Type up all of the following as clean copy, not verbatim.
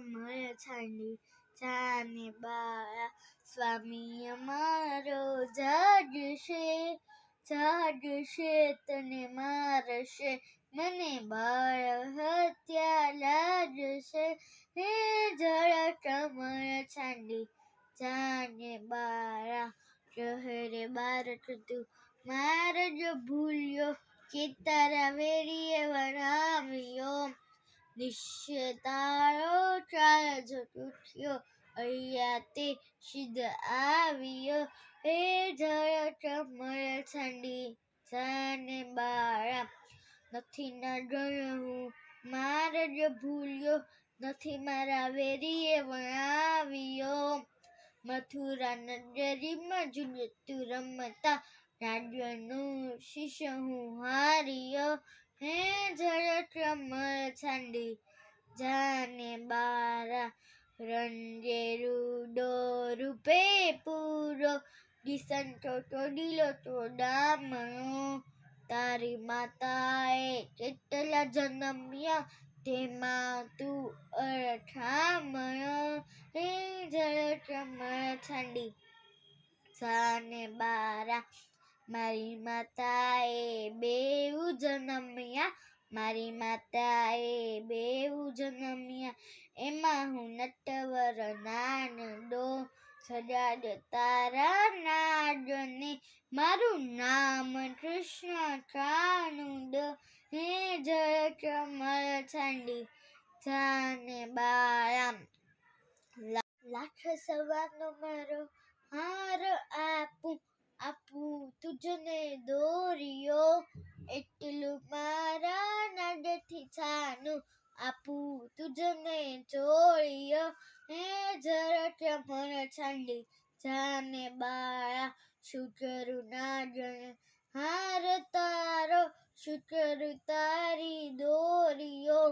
કમળ છાંડી જાને બાળા સ્વામી અમારો જાગશે તને મારશે મને બાળ હત્યા લાગશે હે જળ કમળ છાંડી જાને બાળા શહેરે બારત તું મારજ ભૂલ્યો કે તારા વેરીએ વણાવ્યો નિશ્ચય તારો ચાલ જો તૂટ્યો અહીંયા તે સિદ્ધ આવ્યો હે જળ કમળ છાંડી જાને બાળા નથી ના ગણ હું મારજ ભૂલ્યો નથી મારા વેરીએ વણાવ્યો મથુરા નગરીમાં ઝૂલતું રમતા રાજ્યનું શિષ્ય હું હાર્યો હે જળ કમળ છાંડી જાને બારા રંગે રૂડો રૂપે પૂરો દિસંતો તોડીલો તો ડામણો તારી માતાએ કેટલા જન્મ્યા તેમાં તું અઠામણો હે જળ કમળ છાંડી જાને બારા મારી માતાએ બેઉ જન્મ્યા એમાં હું નટવર નાનડો સજાડ તારા નાદને મારું નામ કૃષ્ણ કાનુડ હે જળ કમળ છાંડી જાને બાળા લાખ સવારનો મારો હાર આપું તુજને દોર્યો એટલું મારા નાદથી છાનું આપું તુજને ચોળ્યો હે જળ કમળ છાંડી જાને બાળા શું કરું ના જણે હાર તારો શું કરું તારી દોર્યો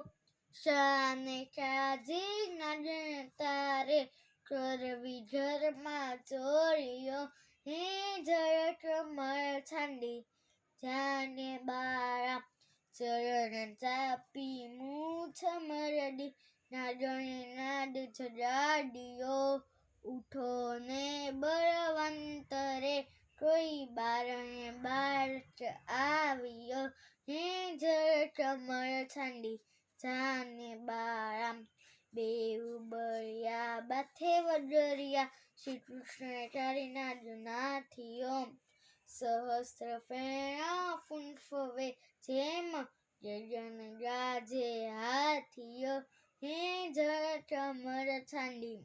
શાને કાજી ના જણે તારે કરવી ઘરમાં ચોર્યો હે જળ કમળ છાંડી જાને બાળા ચરણ ચાપી મૂછ મરડી નાદણે નાદ ચડાડ્યો ઉઠો ને બળવંત રે કોઈ બારણે બારચ આવ્યો હે જળ કમળ છાંડી જાને બાળા બેઉ બળિયા બાથે વગરિયા શ્રી કૃષ્ણ ચારી નાથીઓ સહસ્ત્ર ફેણા ફૂંફવે જેમ જન ગાજે હાથીઓ હે જળ કમળ છાંડી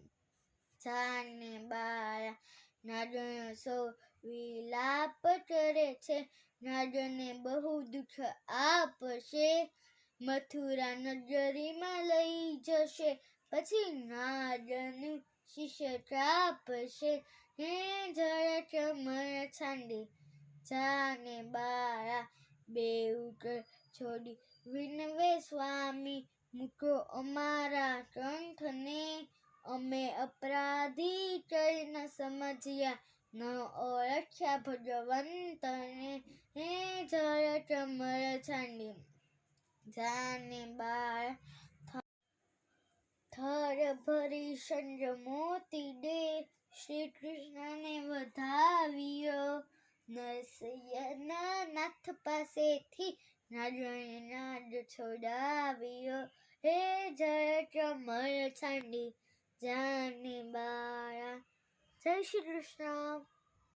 જાને બાળા નાગણ સૌ વિલાપ કરે છે નાગને બહુ દુઃખ આપશે મથુરા નગરીમાં લઈ જશે પછી નાગનું શિષ્ય કાપશે હે જળ કમળ છાંડી જાને બાળા બેઉ છોડી વિનવે સ્વામી મૂકો અમારા કંઠને અમે અપરાધી કઈ ન સમજ્યા ન ઓળખ્યા ભગવંતને હે જળ કમળ છાંડી જાને બાળા થર ભરી સંજ મોતી દે શ્રી કૃષ્ણને વધાવ્યો નરસૈયાના નાથ પાસેથી નાગણે નાદ છોડાવ્યો હે જળ કમળ છાંડી જાને બાળા જય શ્રી કૃષ્ણ.